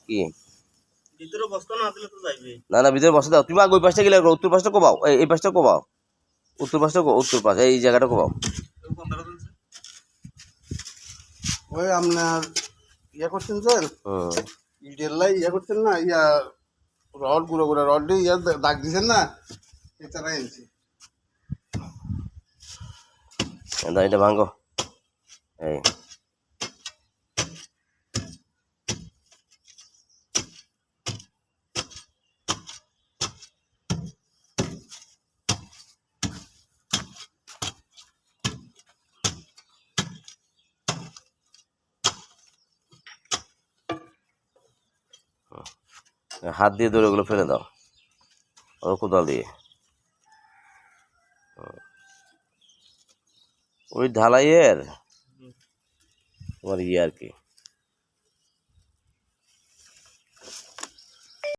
কি ভিতরে বস্তা না দিলে তো যাইবে না না ভিতরে বসে দাও, তুমি আগে ওই পাশটা গেলে উত্তর পাশটা কোবাও, এই পাশটা কোবাও, উত্তর পাশটা উত্তর পাশ এই জায়গাটা কোবাও। ওই আপনার ইয়া করছেন স্যার, ইটের লাই ইয়া করছেন না, ইয়া রড গুঁড়ো গুঁড়ো রড দিয়ে ইয়া দাগ দিছেন না, এছাড়া এনেছি। এটা ভাঙো, এই হাত দিয়ে ধরে ওগুলো ফেলে দাও, ও কোদাল দিয়ে ওই ঢালাইয়ের তোমার ইয়ে আর কি।